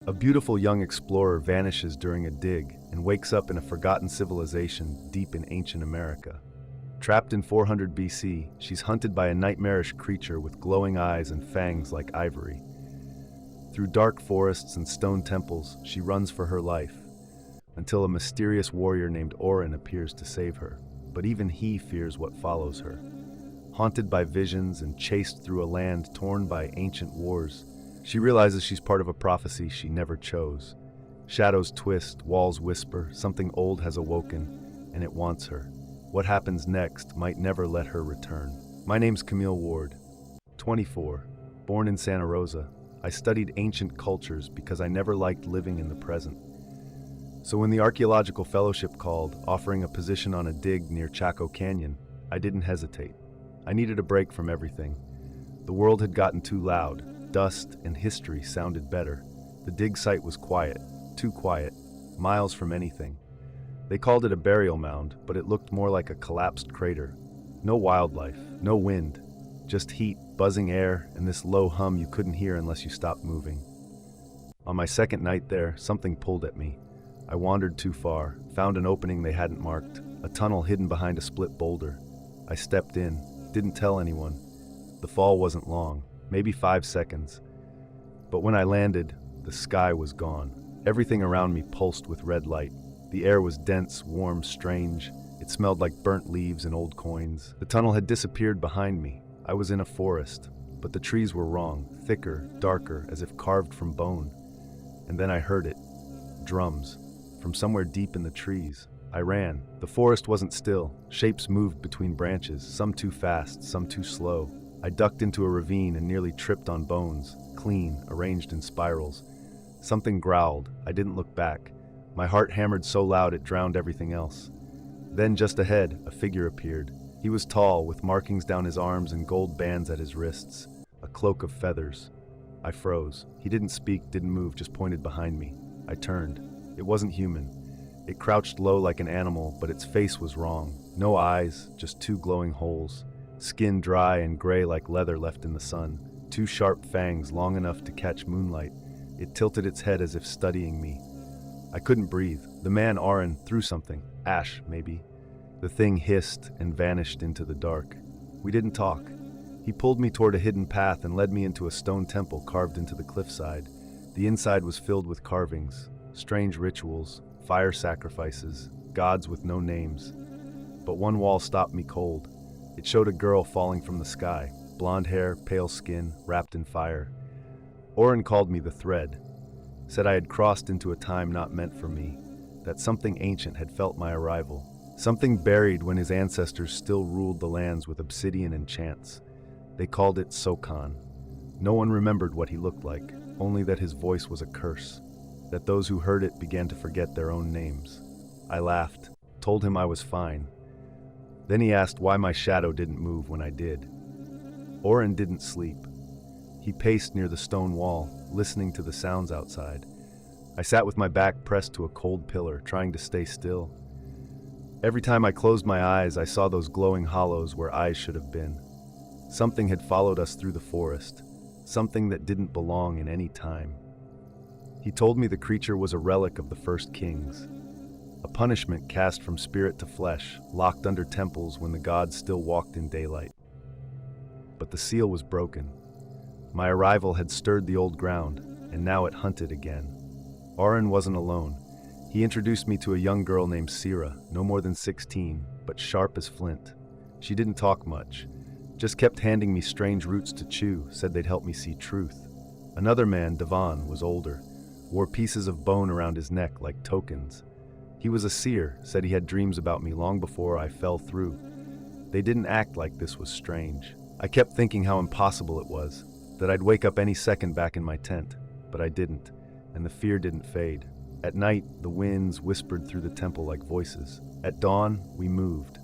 A beautiful young explorer vanishes during a dig and wakes up in a forgotten civilization deep in ancient America. Trapped in 400 BC, she's hunted by a nightmarish creature with glowing eyes and fangs like ivory. Through dark forests and stone temples, she runs for her life, until a mysterious warrior named Orin appears to save her. But even he fears what follows her. Haunted by visions and chased through a land torn by ancient wars, she realizes she's part of a prophecy she never chose. Shadows twist, walls whisper, something old has awoken, and it wants her. What happens next might never let her return. My name's Camille Ward, 24, born in Santa Rosa. I studied ancient cultures because I never liked living in the present. So when the Archaeological Fellowship called, offering a position on a dig near Chaco Canyon, I didn't hesitate. I needed a break from everything. The world had gotten too loud. Dust and history sounded better. The dig site was quiet, too quiet, miles from anything. They called it a burial mound, but it looked more like a collapsed crater. No wildlife, no wind, just heat, buzzing air, and this low hum you couldn't hear unless you stopped moving. On my second night there, something pulled at me. I wandered too far, found an opening they hadn't marked, a tunnel hidden behind a split boulder. I stepped in, didn't tell anyone. The fall wasn't long, maybe 5 seconds. But when I landed, the sky was gone. Everything around me pulsed with red light. The air was dense, warm, strange. It smelled like burnt leaves and old coins. The tunnel had disappeared behind me. I was in a forest, but the trees were wrong, thicker, darker, as if carved from bone. And then I heard it. Drums. From somewhere deep in the trees. I ran. The forest wasn't still. Shapes moved between branches, some too fast, some too slow. I ducked into a ravine and nearly tripped on bones, clean, arranged in spirals. Something growled. I didn't look back. My heart hammered so loud it drowned everything else. Then just ahead, a figure appeared. He was tall, with markings down his arms and gold bands at his wrists. A cloak of feathers. I froze. He didn't speak, didn't move, just pointed behind me. I turned. It wasn't human. It crouched low like an animal, but its face was wrong. No eyes, just 2 glowing holes. Skin dry and gray like leather left in the sun. 2 sharp fangs long enough to catch moonlight. It tilted its head as if studying me. I couldn't breathe. The man, Orin, threw something. Ash, maybe. The thing hissed and vanished into the dark. We didn't talk. He pulled me toward a hidden path and led me into a stone temple carved into the cliffside. The inside was filled with carvings, strange rituals, fire sacrifices, gods with no names. But one wall stopped me cold. It showed a girl falling from the sky, blonde hair, pale skin, wrapped in fire. Orin called me the Thread, said I had crossed into a time not meant for me, that something ancient had felt my arrival, something buried when his ancestors still ruled the lands with obsidian and chants. They called it Sokan. No one remembered what he looked like, only that his voice was a curse, that those who heard it began to forget their own names. I laughed, told him I was fine. Then he asked why my shadow didn't move when I did. Orin didn't sleep. He paced near the stone wall, listening to the sounds outside. I sat with my back pressed to a cold pillar, trying to stay still. Every time I closed my eyes, I saw those glowing hollows where eyes should have been. Something had followed us through the forest, something that didn't belong in any time. He told me the creature was a relic of the first kings, a punishment cast from spirit to flesh, locked under temples when the gods still walked in daylight. But the seal was broken. My arrival had stirred the old ground, and now it hunted again. Orin wasn't alone. He introduced me to a young girl named Sira, no more than 16, but sharp as flint. She didn't talk much, just kept handing me strange roots to chew, said they'd help me see truth. Another man, Devon, was older, wore pieces of bone around his neck like tokens. He was a seer, said he had dreams about me long before I fell through. They didn't act like this was strange. I kept thinking how impossible it was, that I'd wake up any second back in my tent, but I didn't, and the fear didn't fade. At night, the winds whispered through the temple like voices. At dawn, we moved.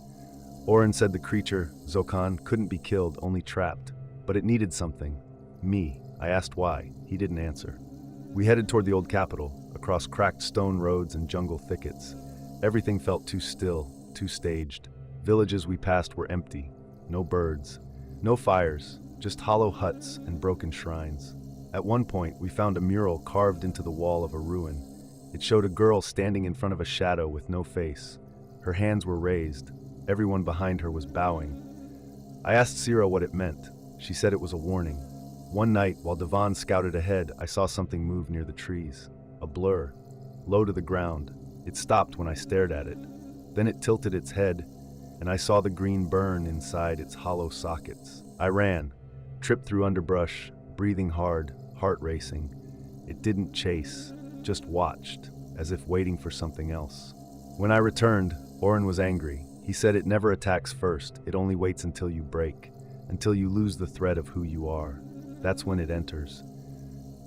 Orin said the creature, Zokan, couldn't be killed, only trapped, but it needed something. Me. I asked why. He didn't answer. We headed toward the old capital, across cracked stone roads and jungle thickets. Everything felt too still, too staged. Villages we passed were empty. No birds. No fires. Just hollow huts and broken shrines. At one point, we found a mural carved into the wall of a ruin. It showed a girl standing in front of a shadow with no face. Her hands were raised. Everyone behind her was bowing. I asked Sira what it meant. She said it was a warning. One night, while Devon scouted ahead, I saw something move near the trees. A blur, low to the ground. It stopped when I stared at it. Then it tilted its head, and I saw the green burn inside its hollow sockets. I ran, tripped through underbrush, breathing hard, heart racing. It didn't chase, just watched, as if waiting for something else. When I returned, Oren was angry. He said it never attacks first, it only waits until you break, until you lose the thread of who you are. That's when it enters.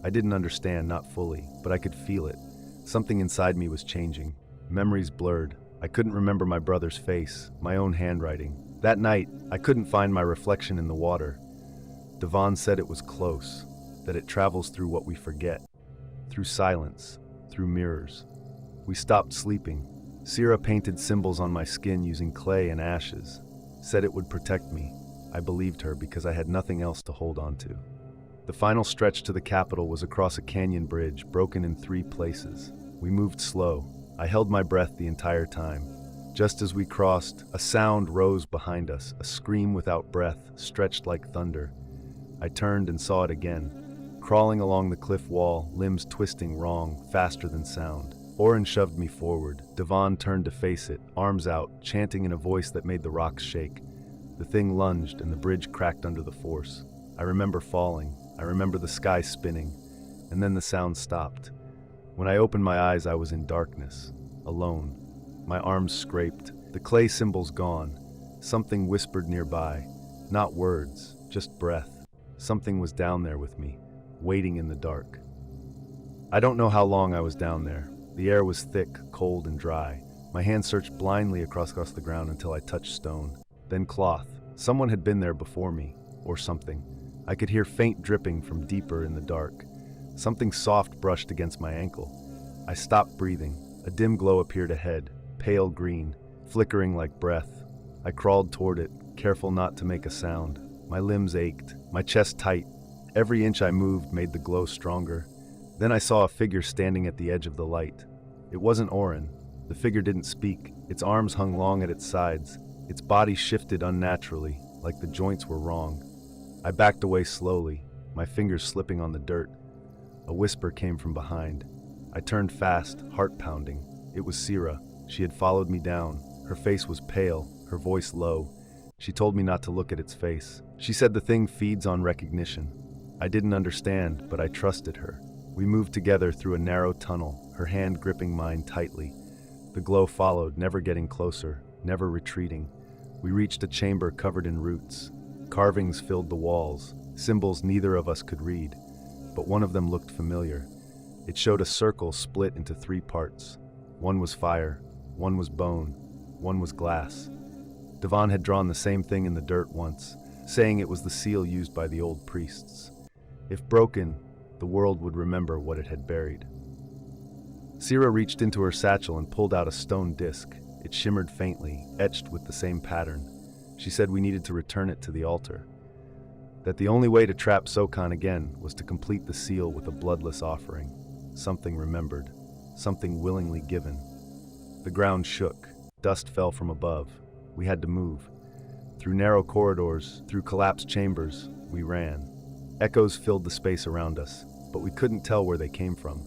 I didn't understand, not fully, but I could feel it. Something inside me was changing. Memories blurred. I couldn't remember my brother's face, my own handwriting. That night, I couldn't find my reflection in the water. Devon said it was close, that it travels through what we forget, through silence, through mirrors. We stopped sleeping. Sira painted symbols on my skin using clay and ashes, said it would protect me. I believed her because I had nothing else to hold on to. The final stretch to the capital was across a canyon bridge, broken in 3 places. We moved slow. I held my breath the entire time. Just as we crossed, a sound rose behind us, a scream without breath, stretched like thunder. I turned and saw it again. Crawling along the cliff wall, limbs twisting wrong, faster than sound. Oren shoved me forward. Devon turned to face it, arms out, chanting in a voice that made the rocks shake. The thing lunged and the bridge cracked under the force. I remember falling. I remember the sky spinning. And then the sound stopped. When I opened my eyes, I was in darkness, alone. My arms scraped, the clay symbols gone. Something whispered nearby. Not words, just breath. Something was down there with me, waiting in the dark. I don't know how long I was down there. The air was thick, cold, and dry. My hand searched blindly across the ground until I touched stone. Then cloth. Someone had been there before me, or something. I could hear faint dripping from deeper in the dark. Something soft brushed against my ankle. I stopped breathing. A dim glow appeared ahead, pale green, flickering like breath. I crawled toward it, careful not to make a sound. My limbs ached, my chest tight. Every inch I moved made the glow stronger. Then I saw a figure standing at the edge of the light. It wasn't Oren. The figure didn't speak. Its arms hung long at its sides. Its body shifted unnaturally, like the joints were wrong. I backed away slowly, my fingers slipping on the dirt. A whisper came from behind. I turned fast, heart pounding. It was Sira. She had followed me down. Her face was pale, her voice low. She told me not to look at its face. She said the thing feeds on recognition. I didn't understand, but I trusted her. We moved together through a narrow tunnel, her hand gripping mine tightly. The glow followed, never getting closer, never retreating. We reached a chamber covered in roots. Carvings filled the walls, symbols neither of us could read, but one of them looked familiar. It showed a circle split into 3 parts. One was fire, one was bone, one was glass. Devon had drawn the same thing in the dirt once, saying it was the seal used by the old priests. If broken, the world would remember what it had buried. Sira reached into her satchel and pulled out a stone disc. It shimmered faintly, etched with the same pattern. She said we needed to return it to the altar. That the only way to trap Sokon again was to complete the seal with a bloodless offering. Something remembered, something willingly given. The ground shook, dust fell from above. We had to move. Through narrow corridors, through collapsed chambers, we ran. Echoes filled the space around us, but we couldn't tell where they came from.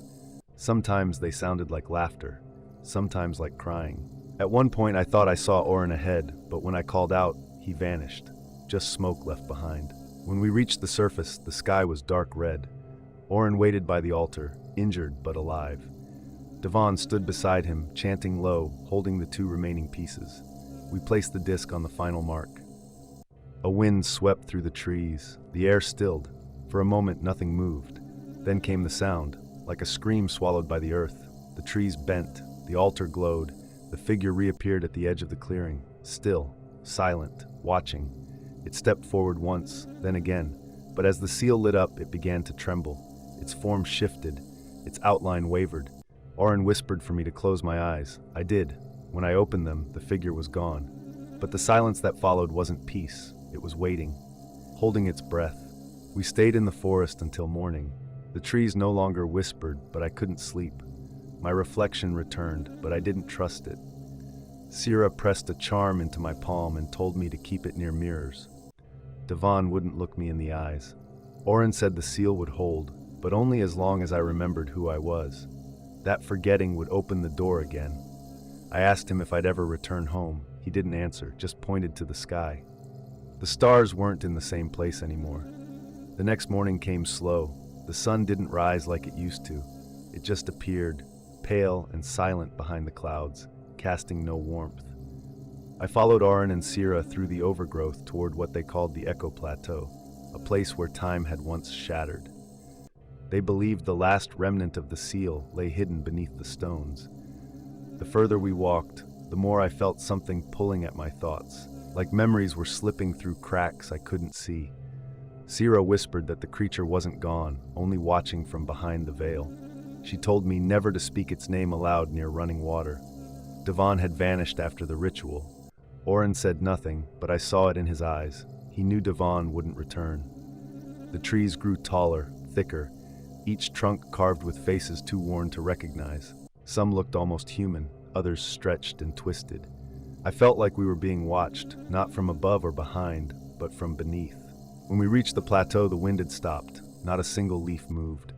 Sometimes they sounded like laughter, sometimes like crying. At one point I thought I saw Oren ahead, but when I called out, he vanished. Just smoke left behind. When we reached the surface, the sky was dark red. Oren waited by the altar, injured but alive. Devon stood beside him, chanting low, holding the 2 remaining pieces. We placed the disc on the final mark. A wind swept through the trees. The air stilled. For a moment, nothing moved. Then came the sound, like a scream swallowed by the earth. The trees bent, the altar glowed. The figure reappeared at the edge of the clearing, still, silent, watching. It stepped forward once, then again, but as the seal lit up, it began to tremble. Its form shifted, its outline wavered. Oren whispered for me to close my eyes. I did. When I opened them, the figure was gone. But the silence that followed wasn't peace, it was waiting, holding its breath. We stayed in the forest until morning. The trees no longer whispered, but I couldn't sleep. My reflection returned, but I didn't trust it. Sira pressed a charm into my palm and told me to keep it near mirrors. Devon wouldn't look me in the eyes. Oren said the seal would hold, but only as long as I remembered who I was. That forgetting would open the door again. I asked him if I'd ever return home. He didn't answer, just pointed to the sky. The stars weren't in the same place anymore. The next morning came slow. The sun didn't rise like it used to. It just appeared, pale and silent behind the clouds, casting no warmth. I followed Oren and Sira through the overgrowth toward what they called the Echo Plateau, a place where time had once shattered. They believed the last remnant of the seal lay hidden beneath the stones. The further we walked, the more I felt something pulling at my thoughts, like memories were slipping through cracks I couldn't see. Sira whispered that the creature wasn't gone, only watching from behind the veil. She told me never to speak its name aloud near running water. Devon had vanished after the ritual. Oren said nothing, but I saw it in his eyes. He knew Devon wouldn't return. The trees grew taller, thicker, each trunk carved with faces too worn to recognize. Some looked almost human, others stretched and twisted. I felt like we were being watched, not from above or behind, but from beneath. When we reached the plateau, the wind had stopped. Not a single leaf moved.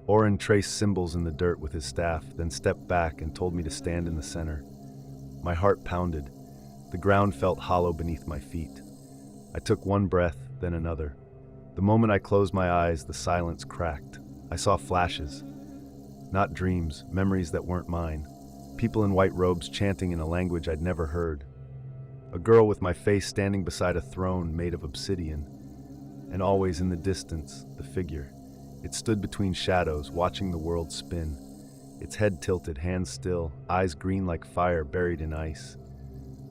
Oren traced symbols in the dirt with his staff, then stepped back and told me to stand in the center. My heart pounded. The ground felt hollow beneath my feet. I took one breath, then another. The moment I closed my eyes, the silence cracked. I saw flashes. Not dreams, memories that weren't mine. People in white robes chanting in a language I'd never heard. A girl with my face standing beside a throne made of obsidian. And always in the distance, the figure. It stood between shadows, watching the world spin. Its head tilted, hands still, eyes green like fire buried in ice.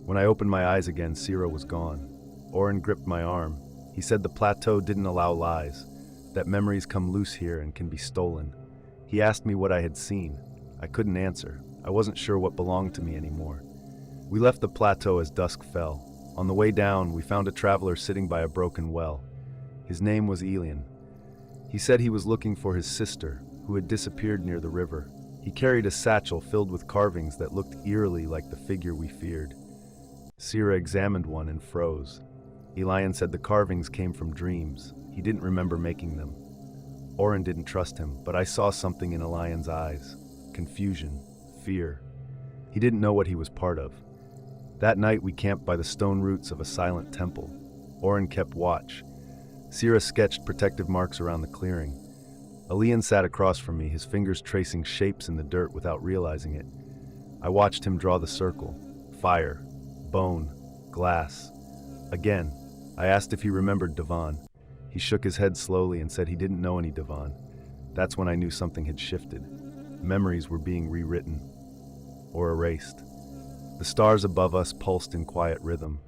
When I opened my eyes again, Sira was gone. Oren gripped my arm. He said the plateau didn't allow lies, that memories come loose here and can be stolen. He asked me what I had seen. I couldn't answer. I wasn't sure what belonged to me anymore. We left the plateau as dusk fell. On the way down, we found a traveler sitting by a broken well. His name was Elian. He said he was looking for his sister, who had disappeared near the river. He carried a satchel filled with carvings that looked eerily like the figure we feared. Sira examined one and froze. Elian said the carvings came from dreams. He didn't remember making them. Oren didn't trust him, but I saw something in Elian's eyes. Confusion, fear. He didn't know what he was part of. That night we camped by the stone roots of a silent temple. Oren kept watch. Sira sketched protective marks around the clearing. Elian sat across from me, his fingers tracing shapes in the dirt without realizing it. I watched him draw the circle. Fire, bone, glass. Again, I asked if he remembered Devon. He shook his head slowly and said he didn't know any Devon. That's when I knew something had shifted. Memories were being rewritten or erased. The stars above us pulsed in quiet rhythm.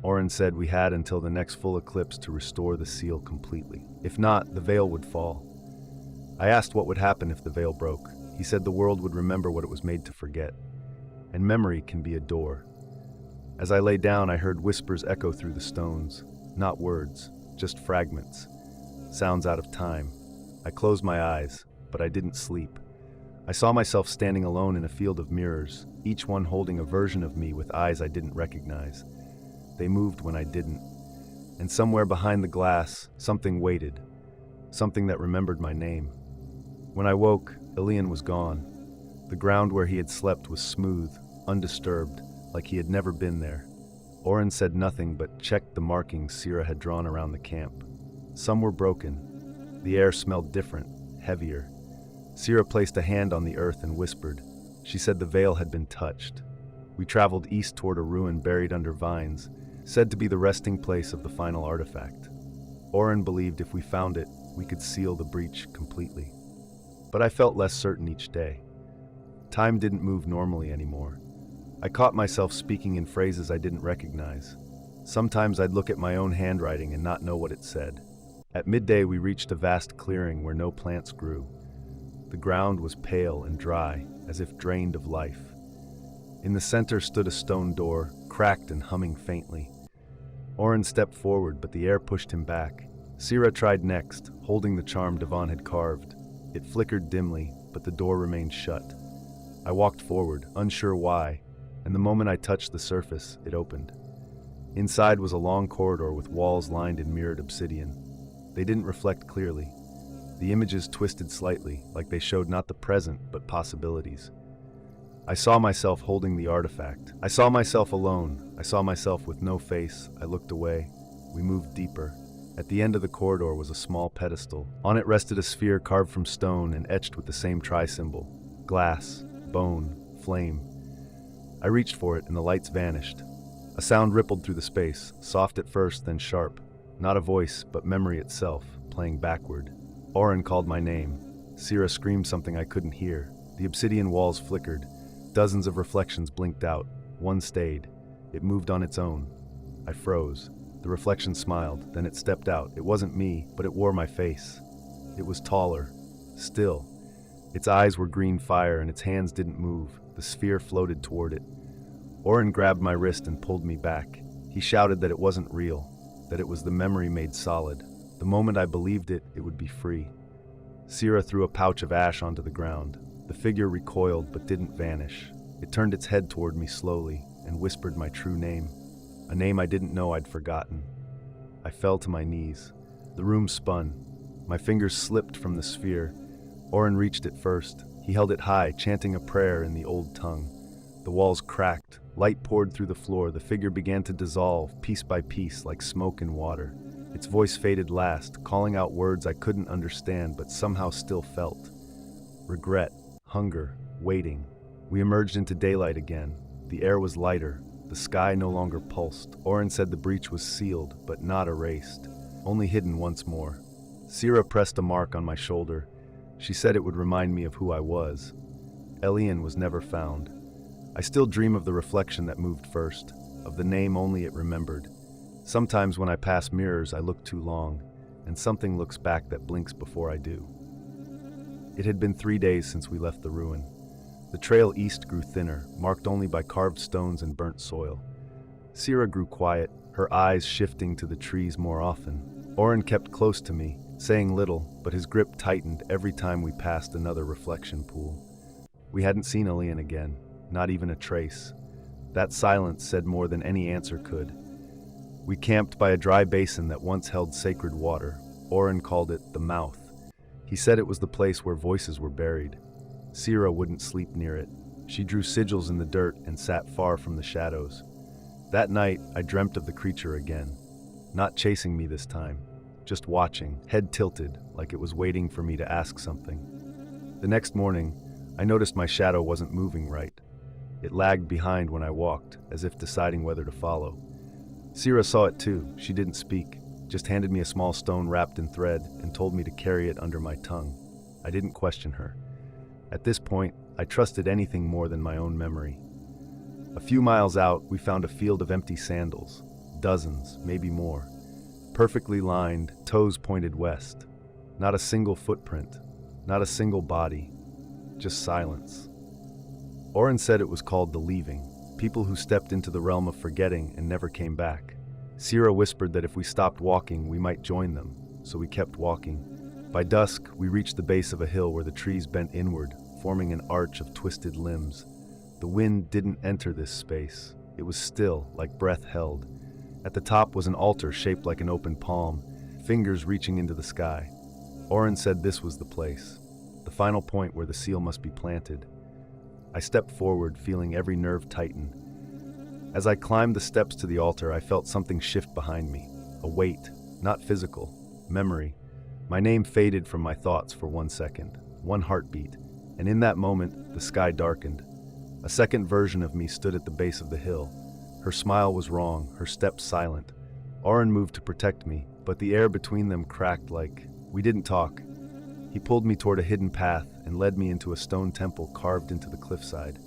Oren said we had until the next full eclipse to restore the seal completely. If not, the veil would fall. I asked what would happen if the veil broke. He said the world would remember what it was made to forget. And memory can be a door. As I lay down, I heard whispers echo through the stones. Not words, just fragments. Sounds out of time. I closed my eyes, but I didn't sleep. I saw myself standing alone in a field of mirrors, each one holding a version of me with eyes I didn't recognize. They moved when I didn't. And somewhere behind the glass, something waited. Something that remembered my name. When I woke, Elian was gone. The ground where he had slept was smooth, undisturbed, like he had never been there. Oren said nothing but checked the markings Sira had drawn around the camp. Some were broken. The air smelled different, heavier. Sira placed a hand on the earth and whispered. She said the veil had been touched. We traveled east toward a ruin buried under vines, said to be the resting place of the final artifact. Oren believed if we found it, we could seal the breach completely. But I felt less certain each day. Time didn't move normally anymore. I caught myself speaking in phrases I didn't recognize. Sometimes I'd look at my own handwriting and not know what it said. At midday, we reached a vast clearing where no plants grew. The ground was pale and dry, as if drained of life. In the center stood a stone door, cracked and humming faintly. Oren stepped forward, but the air pushed him back. Sira tried next, holding the charm Devon had carved. It flickered dimly, but the door remained shut. I walked forward, unsure why, and the moment I touched the surface, it opened. Inside was a long corridor with walls lined in mirrored obsidian. They didn't reflect clearly. The images twisted slightly, like they showed not the present, but possibilities. I saw myself holding the artifact. I saw myself alone. I saw myself with no face. I looked away. We moved deeper. At the end of the corridor was a small pedestal. On it rested a sphere carved from stone and etched with the same tri-symbol: glass, bone, flame. I reached for it and the lights vanished. A sound rippled through the space, soft at first, then sharp. Not a voice, but memory itself, playing backward. Oren called my name. Sira screamed something I couldn't hear. The obsidian walls flickered. Dozens of reflections blinked out. One stayed. It moved on its own. I froze. The reflection smiled, then it stepped out. It wasn't me, but it wore my face. It was taller. Still. Its eyes were green fire and its hands didn't move. The sphere floated toward it. Oren grabbed my wrist and pulled me back. He shouted that it wasn't real, that it was the memory made solid. The moment I believed it, it would be free. Sira threw a pouch of ash onto the ground. The figure recoiled but didn't vanish. It turned its head toward me slowly and whispered my true name, a name I didn't know I'd forgotten. I fell to my knees. The room spun. My fingers slipped from the sphere. Oren reached it first. He held it high, chanting a prayer in the old tongue. The walls cracked. Light poured through the floor. The figure began to dissolve, piece by piece, like smoke in water. Its voice faded last, calling out words I couldn't understand but somehow still felt. Regret, hunger, waiting. We emerged into daylight again. The air was lighter. The sky no longer pulsed. Oren said the breach was sealed, but not erased, only hidden once more. Sira pressed a mark on my shoulder. She said it would remind me of who I was. Elian was never found. I still dream of the reflection that moved first, of the name only it remembered. Sometimes when I pass mirrors, I look too long, and something looks back that blinks before I do. It had been 3 days since we left the ruin. The trail east grew thinner, marked only by carved stones and burnt soil. Sira grew quiet, her eyes shifting to the trees more often. Oren kept close to me, saying little, but his grip tightened every time we passed another reflection pool. We hadn't seen Elian again, not even a trace. That silence said more than any answer could. We camped by a dry basin that once held sacred water. Oren called it the mouth. He said it was the place where voices were buried. Sira wouldn't sleep near it. She drew sigils in the dirt and sat far from the shadows. That night, I dreamt of the creature again. Not chasing me this time, just watching, head tilted, like it was waiting for me to ask something. The next morning, I noticed my shadow wasn't moving right. It lagged behind when I walked, as if deciding whether to follow. Sira saw it too. She didn't speak, just handed me a small stone wrapped in thread and told me to carry it under my tongue. I didn't question her. At this point, I trusted anything more than my own memory. A few miles out, we found a field of empty sandals. Dozens, maybe more. Perfectly lined, toes pointed west. Not a single footprint, not a single body, just silence. Oren said it was called the leaving, people who stepped into the realm of forgetting and never came back. Sira whispered that if we stopped walking, we might join them, so we kept walking. By dusk, we reached the base of a hill where the trees bent inward, forming an arch of twisted limbs. The wind didn't enter this space. It was still, like breath held. At the top was an altar shaped like an open palm, fingers reaching into the sky. Oren said this was the place, the final point where the seal must be planted. I stepped forward, feeling every nerve tighten. As I climbed the steps to the altar, I felt something shift behind me. A weight, not physical, memory. My name faded from my thoughts for 1 second, one heartbeat, and in that moment, the sky darkened. A second version of me stood at the base of the hill. Her smile was wrong, her steps silent. Oren moved to protect me, but the air between them cracked like... We didn't talk. He pulled me toward a hidden path and led me into a stone temple carved into the cliffside.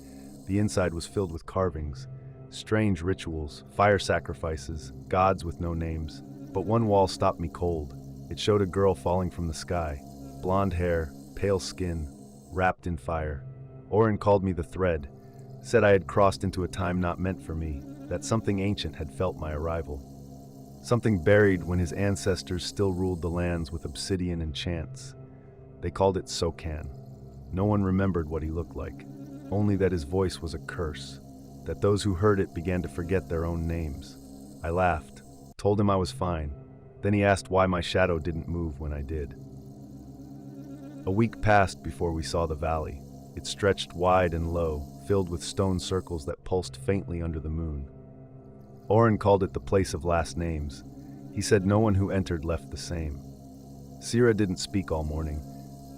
The inside was filled with carvings, strange rituals, fire sacrifices, gods with no names. But one wall stopped me cold. It showed a girl falling from the sky, blonde hair, pale skin, wrapped in fire. Oren called me the thread, said I had crossed into a time not meant for me, that something ancient had felt my arrival. something buried when his ancestors still ruled the lands with obsidian and chants. They called it Sokan. No one remembered what he looked like, only that his voice was a curse, that those who heard it began to forget their own names. I laughed, told him I was fine. Then he asked why my shadow didn't move when I did. A week passed before we saw the valley. It stretched wide and low, filled with stone circles that pulsed faintly under the moon. Oren called it the place of last names. He said no one who entered left the same. Sira didn't speak all morning.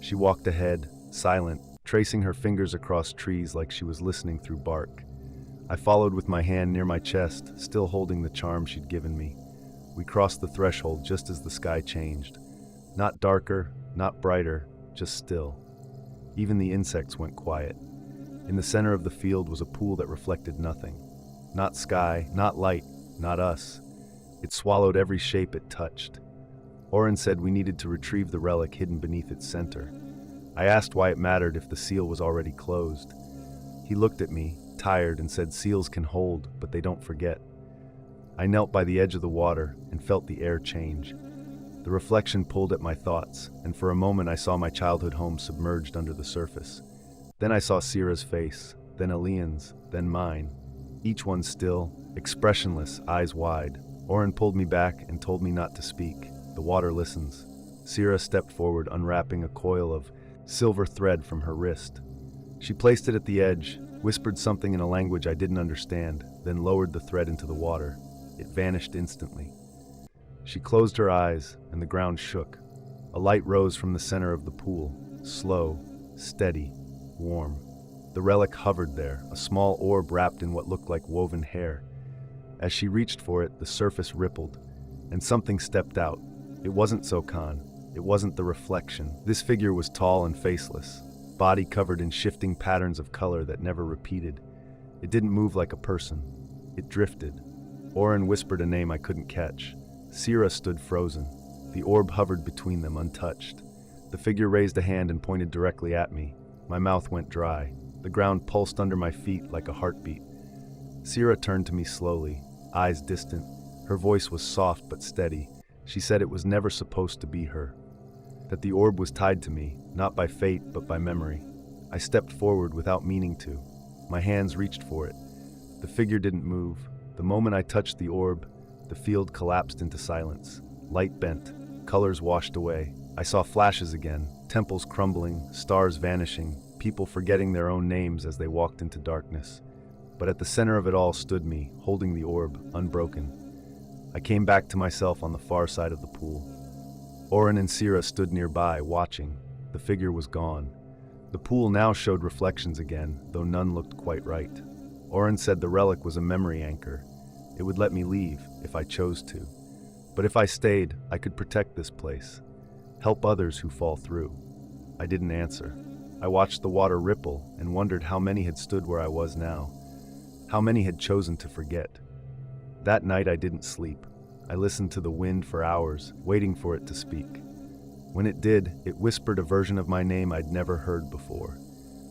She walked ahead, silent, tracing her fingers across trees like she was listening through bark. I followed with my hand near my chest, still holding the charm she'd given me. We crossed the threshold just as the sky changed. Not darker, not brighter, just still. Even the insects went quiet. In the center of the field was a pool that reflected nothing. Not sky, not light, not us. It swallowed every shape it touched. Oren said we needed to retrieve the relic hidden beneath its center. I asked why it mattered if the seal was already closed. He looked at me, tired, and said seals can hold, but they don't forget. I knelt by the edge of the water and felt the air change. The reflection pulled at my thoughts, and for a moment I saw my childhood home submerged under the surface. Then I saw Sira's face, then Elian's, then mine. Each one still, expressionless, eyes wide. Oren pulled me back and told me not to speak. The water listens. Sira stepped forward, unwrapping a coil of silver thread from her wrist. She placed it at the edge, whispered something in a language I didn't understand, then lowered the thread into the water. It vanished instantly. She closed her eyes, and the ground shook. A light rose from the center of the pool, slow, steady, warm. The relic hovered there, a small orb wrapped in what looked like woven hair. As she reached for it, the surface rippled, and something stepped out. It wasn't Sokan. It wasn't the reflection. This figure was tall and faceless, body covered in shifting patterns of color that never repeated. It didn't move like a person. It drifted. Oren whispered a name I couldn't catch. Sira stood frozen. The orb hovered between them, untouched. The figure raised a hand and pointed directly at me. My mouth went dry. The ground pulsed under my feet like a heartbeat. Sira turned to me slowly, eyes distant. Her voice was soft but steady. She said it was never supposed to be her. That the orb was tied to me, not by fate but by memory. I stepped forward without meaning to. My hands reached for it. The figure didn't move. The moment I touched the orb, the field collapsed into silence. Light bent, colors washed away. I saw flashes again, temples crumbling, stars vanishing, people forgetting their own names as they walked into darkness. But at the center of it all stood me, holding the orb, unbroken. I came back to myself on the far side of the pool. Oren and Sira stood nearby, watching. The figure was gone. The pool now showed reflections again, though none looked quite right. Oren said the relic was a memory anchor. It would let me leave, if I chose to. But if I stayed, I could protect this place. Help others who fall through. I didn't answer. I watched the water ripple and wondered how many had stood where I was now. How many had chosen to forget. That night I didn't sleep. I listened to the wind for hours, waiting for it to speak. When it did, it whispered a version of my name I'd never heard before.